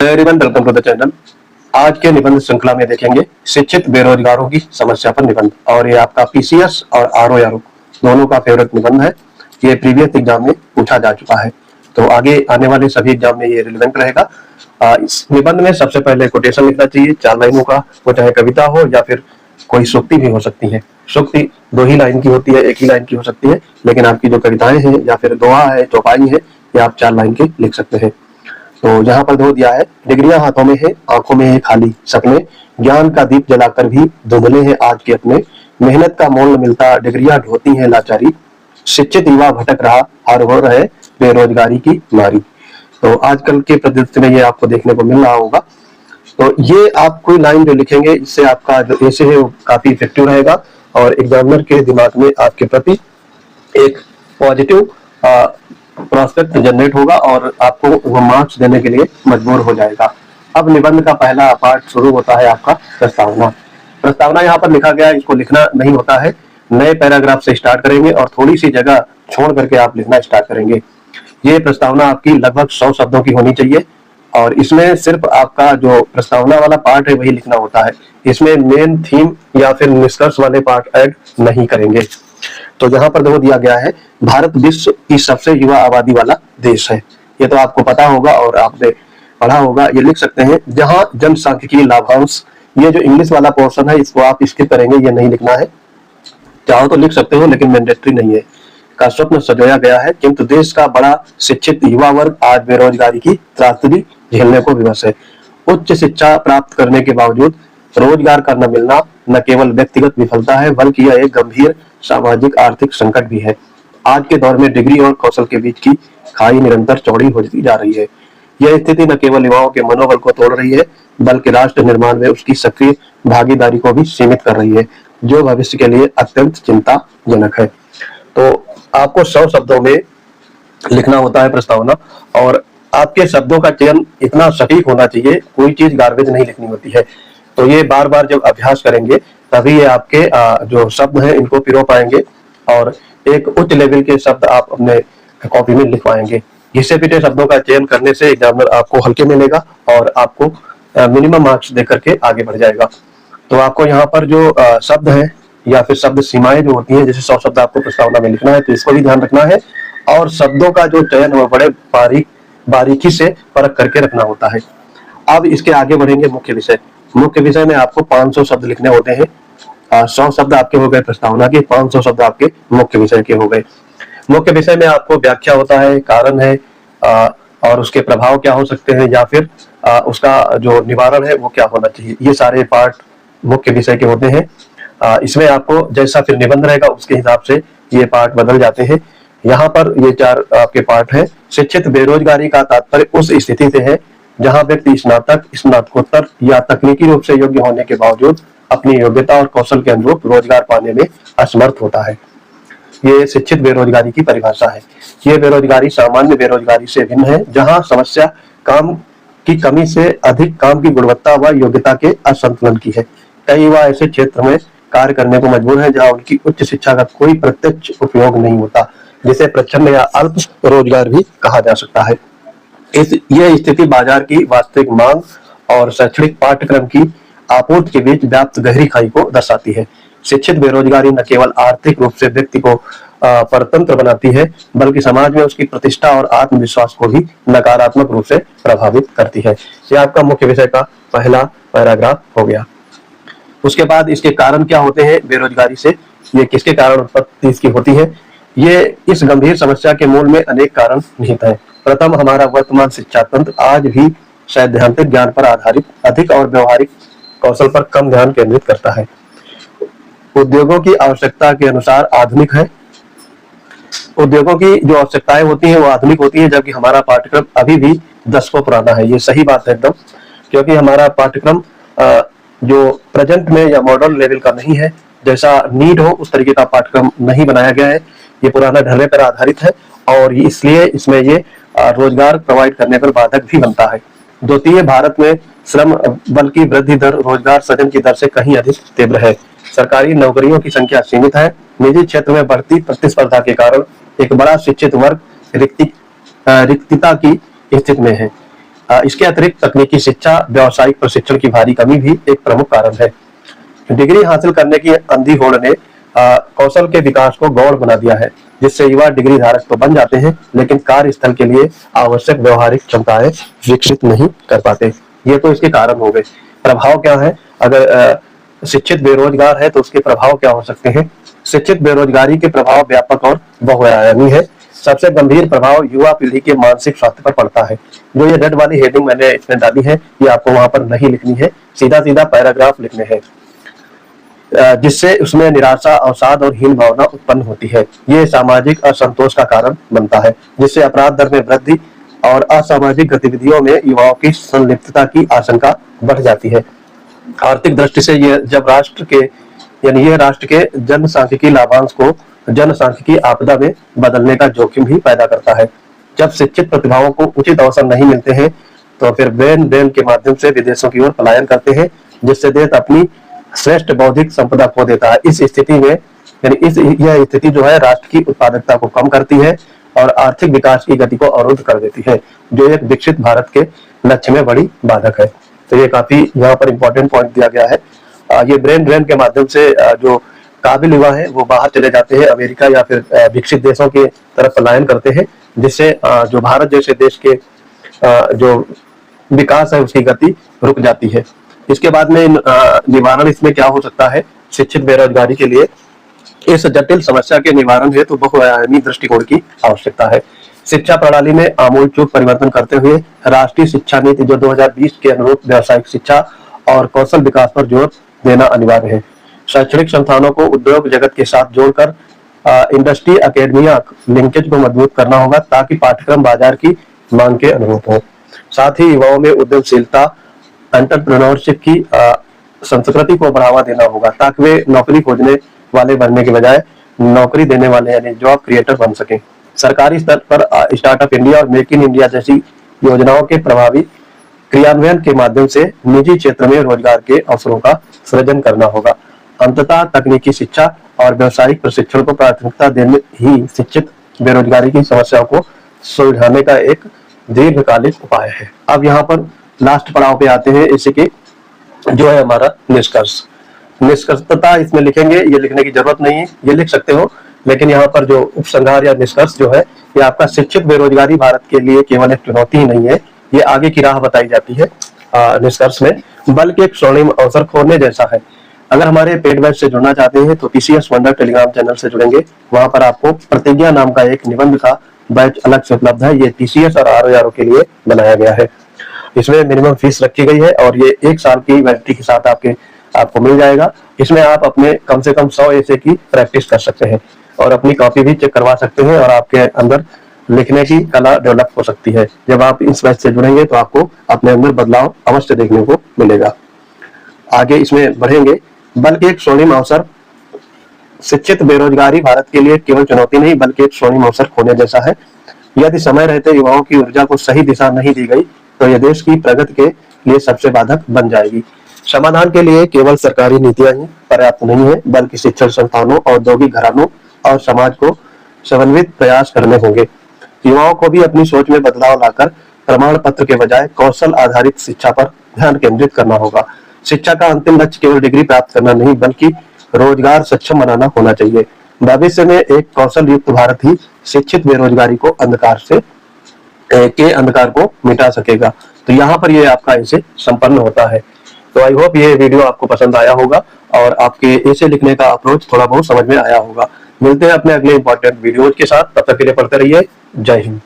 Hello everyone, welcome to the channel. आज के निबंध श्रृंखला में देखेंगे शिक्षित बेरोजगारों की समस्या पर निबंध। और ये आपका पीसीएस और आरओ दोनों का फेवरेट निबंध है। ये प्रीवियस एग्जाम में पूछा जा चुका है, तो आगे आने वाले सभी एग्जाम में ये रिलेवेंट रहेगा। इस निबंध में सबसे पहले कोटेशन लिखना चाहिए 4 लाइनों का, वो चाहे कविता हो या फिर कोई सूक्ति भी हो सकती है। सूक्ति 2 ही लाइन की होती है, 1 ही लाइन की हो सकती है, लेकिन आपकी जो कविताएं हैं या फिर दोहा है, चौपाई है, ये आप 4 लाइन के लिख सकते हैं। तो यहाँ पर दो दिया है, डिग्रियां हाथों में है, आंखों में है खाली सपने, ज्ञान का दीप जलाकर भी धुंधले हैं आज के अपने, मेहनत का मोल न मिलता डिग्रियां ढोती हैं लाचारी, शिक्षित युवा भटक रहा हर हो रहे बेरोजगारी की मारी। तो आजकल के परिदृश्य में ये आपको देखने को मिल रहा होगा। तो ये आप कोई लाइन जो लिखेंगे, इससे आपका जो ऐसे है वो काफी इफेक्टिव रहेगा और एग्जामिनर के दिमाग में आपके प्रति एक पॉजिटिव प्रोस्पेक्ट जनरेट होगा और आपको वो मार्क्स देने के लिए मजबूर हो जाएगा। अब निबंध का पहला पार्ट शुरू होता है आपका प्रस्तावना। प्रस्तावना यहाँ पर लिखा गया, इसको लिखना नहीं होता है, नए पैराग्राफ से स्टार्ट करेंगे और थोड़ी सी जगह छोड़ करके आप लिखना स्टार्ट करेंगे। ये प्रस्तावना आपकी लगभग 100 शब्दों की होनी चाहिए और इसमें सिर्फ आपका जो प्रस्तावना वाला पार्ट है वही लिखना होता है। इसमें मेन थीम या फिर निष्कर्ष वाले पार्ट ऐड नहीं करेंगे। तो यहाँ पर देखो दिया गया है, भारत विश्व की सबसे युवा आबादी वाला देश है। ये तो आपको पता होगा और आपने पढ़ा होगा। ये लिख सकते हैं, जहां जनसांख्यिकीय लाभांश, ये जो इंग्लिश वाला पोर्शन है इसको आप स्किप करेंगे, ये नहीं लिखना है। चाहो तो लिख सकते हो लेकिन मैंडेटरी नहीं है। का स्वप्न सजोया गया है, किंतु देश का बड़ा शिक्षित युवा वर्ग आज बेरोजगारी की त्रासदी झेलने को विवश है। उच्च शिक्षा प्राप्त करने के बावजूद रोजगार का न मिलना न केवल व्यक्तिगत विफलता है, बल्कि यह एक गंभीर सामाजिक आर्थिक संकट भी है। आज के दौर में डिग्री और कौशल के बीच की खाई निरंतर चौड़ी होती जा रही है। यह स्थिति न केवल युवाओं के मनोबल को तोड़ रही है, बल्कि राष्ट्र निर्माण में उसकी सक्रिय भागीदारी को भी सीमित कर रही है, जो भविष्य के लिए अत्यंत चिंताजनक है। तो आपको 100 शब्दों में लिखना होता है प्रस्तावना और आपके शब्दों का चयन इतना सटीक होना चाहिए, कोई चीज गार्बेज नहीं लिखनी होती है। तो ये बार बार जब अभ्यास करेंगे तभी ये आपके जो शब्द हैं इनको पिरो पाएंगे और एक उच्च लेवल के शब्द आप अपने कॉपी में लिख पाएंगे। घिसे पिटे शब्दों का चयन करने से एग्जामिनर आपको हल्के में लेगा और आपको मिनिमम मार्क्स दे करके आगे बढ़ जाएगा। तो आपको यहाँ पर जो शब्द है या फिर शब्द सीमाएं जो होती हैं, जैसे 100 शब्द आपको प्रस्तावना में लिखना है तो इसको भी ध्यान रखना है और शब्दों का जो चयन है वो बड़े बारीकी से परख करके रखना होता है। अब इसके आगे बढ़ेंगे मुख्य विषय। मुख्य विषय में आपको 500 शब्द लिखने होते हैं। 100 शब्द आपके हो गए प्रस्तावना के, 500 शब्द आपके मुख्य विषय के हो गए। मुख्य विषय में आपको व्याख्या होता है, कारण है और उसके प्रभाव क्या हो सकते हैं या फिर उसका जो निवारण है वो क्या होना चाहिए। ये सारे पार्ट मुख्य विषय के होते हैं। इसमें आपको जैसा फिर निबंध रहेगा उसके हिसाब से ये पार्ट बदल जाते हैं। यहाँ पर ये 4 आपके पार्ट है। शिक्षित बेरोजगारी का तात्पर्य उस स्थिति से है जहां व्यक्ति स्नातक, स्नातकोत्तर या तकनीकी रूप से योग्य होने के बावजूद अपनी योग्यता और कौशल के अनुरूप रोजगार पाने में असमर्थ होता है। ये शिक्षित बेरोजगारी की परिभाषा है। ये बेरोजगारी सामान्य बेरोजगारी से भिन्न है, जहां समस्या काम की कमी से अधिक काम की गुणवत्ता व योग्यता के असंतुलन की है। कई युवा ऐसे क्षेत्र में कार्य करने को मजबूर है जहां उनकी उच्च शिक्षा का कोई प्रत्यक्ष उपयोग नहीं होता, जिसे प्रच्छन्न या अल्प रोजगार भी कहा जा सकता है। यह स्थिति बाजार की वास्तविक मांग और शैक्षणिक पाठ्यक्रम की आपूर्ति के बीच व्याप्त गहरी खाई को दर्शाती है। शिक्षित बेरोजगारी न केवल आर्थिक रूप से व्यक्ति को परतंत्र बनाती है, बल्कि समाज में उसकी प्रतिष्ठा और आत्मविश्वास को भी नकारात्मक रूप से प्रभावित करती है। ये आपका मुख्य विषय का पहला पैराग्राफ हो गया। उसके बाद इसके कारण क्या होते हैं बेरोजगारी से, ये किसके कारण उत्पत्ति इसकी होती है। ये इस गंभीर समस्या के मूल में अनेक कारण निहित हैं। प्रथम, हमारा वर्तमान शिक्षा तंत्र आज भी सैद्धांतिक ज्ञान पर आधारित अधिक और व्यवहारिक कौशल पर कम ध्यान केंद्रित करता है। उद्योगों की आवश्यकता के अनुसार आधुनिक है। उद्योगों की जो आवश्यकताएं होती हैं वो आधुनिक होती है, जबकि हमारा पाठ्यक्रम अभी भी दशकों पुराना है। ये सही बात है एकदम, क्योंकि हमारा पाठ्यक्रम जो प्रेजेंट में या मॉडर्न लेवल का नहीं है। जैसा नीड हो उस तरीके का पाठ्यक्रम नहीं बनाया गया है। ये पुराना ढर्रे पर आधारित है और इसलिए इसमें ये रोजगार प्रोवाइड करने पर बाधक भी बनता है। द्वितीय, भारत में श्रम बल की वृद्धि दर रोजगार सृजन की दर से कहीं अधिक तीव्र है। सरकारी नौकरियों की संख्या सीमित है। निजी क्षेत्र में बढ़ती प्रतिस्पर्धा के कारण एक बड़ा शिक्षित वर्ग रिक्तता की स्थिति में है। इसके अतिरिक्त तकनीकी शिक्षा, व्यावसायिक प्रशिक्षण की भारी कमी भी एक प्रमुख कारण है। डिग्री हासिल करने की अंधी होड़ ने कौशल के विकास को गौण बना दिया है, जिससे युवा डिग्री धारक तो बन जाते हैं लेकिन कार्यस्थल के लिए आवश्यक व्यवहारिक क्षमताएं विकसित नहीं कर पाते। ये तो इसके कारण हो गए। प्रभाव क्या है? अगर शिक्षित बेरोजगार है तो उसके प्रभाव क्या हो सकते हैं? शिक्षित बेरोजगारी के प्रभाव व्यापक और बहुआयामी है। सबसे गंभीर प्रभाव युवा पीढ़ी के मानसिक स्वास्थ्य पर पड़ता है। जो ये रेड वाली हेडिंग मैंने इसमें डाली है, ये आपको वहां पर नहीं लिखनी है, सीधा सीधा पैराग्राफ लिखने हैं, जिससे उसमें निराशा, अवसाद और हीन भावना उत्पन्न होती है। ये सामाजिक असंतोष का कारण बनता है, जिससे अपराध दर में वृद्धि और असामाजिक गतिविधियों में युवाओं की संलिप्तता की आशंका बढ़ जाती है। आर्थिक दृष्टि से ये जब राष्ट्र के जनसांख्यिकी लाभांश को जनसांख्यिकी आपदा में बदलने का जोखिम भी पैदा करता है। जब शिक्षित प्रतिभाओं को उचित अवसर नहीं मिलते हैं तो फिर ब्रेन ड्रेन के माध्यम से विदेशों की ओर पलायन करते हैं, जिससे देश अपनी श्रेष्ठ बौद्धिक संपदा खो देता है। इस स्थिति में यह स्थिति जो है राष्ट्र की उत्पादकता को कम करती है और आर्थिक विकास की गति को अवरुद्ध कर देती है, जो एक विकसित भारत के लक्ष्य में बड़ी बाधक है। तो ये काफी यहाँ पर इंपॉर्टेंट पॉइंट दिया गया है। ये ब्रेन ड्रेन के माध्यम से जो काबिल युवा है वो बाहर चले जाते हैं, अमेरिका या फिर विकसित देशों की तरफ पलायन करते हैं, जिससे जो भारत जैसे देश के जो विकास है उसकी गति रुक जाती है। इसके बाद में निवारण इसमें क्या हो सकता है? शिक्षित बेरोजगारी के लिए इस जटिल समस्या के निवारण हेतु बहुआयामी दृष्टिकोण की आवश्यकता है। शिक्षा प्रणाली में आमूलचूल परिवर्तन करते हुए राष्ट्रीय शिक्षा नीति जो 2020 के अनुरूप व्यावसायिक शिक्षा और कौशल विकास पर जोर देना अनिवार्य है। शैक्षणिक संस्थानों को उद्योग जगत के साथ जोड़कर इंडस्ट्री एकेडमिया लिंकेज को मजबूत करना होगा, ताकि पाठ्यक्रम बाजार की मांग के अनुरूप हो। साथ ही युवाओं में उद्यमशीलता, एंटरप्रेन्योरशिप की संस्कृति को बढ़ावा देना होगा, ताकि वे नौकरी खोजने वाले बनने के बजाय नौकरी देने वाले यानी जॉब क्रिएटर बन सकें। सरकारी स्तर पर स्टार्टअप इंडिया और मेक इन इंडिया जैसी योजनाओं के प्रभावी क्रियान्वयन के माध्यम से निजी क्षेत्र में रोजगार के अवसरों का सृजन करना होगा। अंततः तकनीकी शिक्षा और व्यावसायिक प्रशिक्षण को प्राथमिकता देने ही शिक्षित बेरोजगारी की समस्याओं को सुलझाने का एक दीर्घकालिक उपाय है। अब यहाँ पर लास्ट पड़ाव पे आते हैं, इसी के जो है हमारा निष्कर्षता इसमें लिखेंगे। ये लिखने की जरूरत नहीं है, ये लिख सकते हो, लेकिन यहाँ पर जो उपसंहार या निष्कर्ष जो है, ये आपका शिक्षित बेरोजगारी भारत के लिए केवल एक चुनौती ही नहीं है, ये आगे की राह बताई जाती है निष्कर्ष में, बल्कि एक स्वर्णिम अवसर खोलने जैसा है। अगर हमारे पेड बैच से जुड़ना चाहते हैं तो पीसीएस वंडर टेलीग्राम चैनल से जुड़ेंगे। वहां पर आपको प्रतिज्ञा नाम का एक निबंध का बैच अलग से उपलब्ध है। ये टीसीएस और आरओआरओ के लिए बनाया गया है। इसमें मिनिमम फीस रखी गई है और ये 1 साल की वैलिडिटी के साथ आपको मिल जाएगा। इसमें आप अपने कम से कम 100 ऐसे की प्रैक्टिस कर सकते हैं और अपनी कॉपी भी चेक करवा सकते हैं और आपके अंदर लिखने की कला डेवलप हो सकती है। जब आप इस बैच से जुड़ेंगे तो आपको अपने अंदर बदलाव अवश्य देखने को मिलेगा। आगे इसमें बढ़ेंगे, बल्कि एक स्वर्णिम अवसर। शिक्षित बेरोजगारी भारत के लिए केवल चुनौती नहीं बल्कि एक स्वर्णिम अवसर खोने जैसा है। यदि समय रहते युवाओं की ऊर्जा को सही दिशा नहीं दी गई तो यह देश की प्रगति के लिए सबसे बाधक बन जाएगी। समाधान के लिए केवल सरकारी नीतियां ही पर्याप्त नहीं है, बल्कि शिक्षण संस्थानों, औद्योगिक घरानों और समाज को समन्वित प्रयास करने होंगे। युवाओं को भी अपनी सोच में बदलाव लाकर प्रमाण पत्र के बजाय कौशल आधारित शिक्षा पर ध्यान केंद्रित करना होगा। शिक्षा का अंतिम लक्ष्य केवल डिग्री प्राप्त करना नहीं बल्कि रोजगार सक्षम बनाना होना चाहिए। भविष्य में एक कौशल युक्त भारत ही शिक्षित बेरोजगारी को अंधकार को मिटा सकेगा। तो यहाँ पर ये आपका ऐसे संपन्न होता है। तो आई होप ये वीडियो आपको पसंद आया होगा और आपके ऐसे लिखने का अप्रोच थोड़ा बहुत समझ में आया होगा। मिलते हैं अपने अगले इंपॉर्टेंट वीडियोज के साथ, तब तक के लिए पढ़ते रहिए। जय हिंद।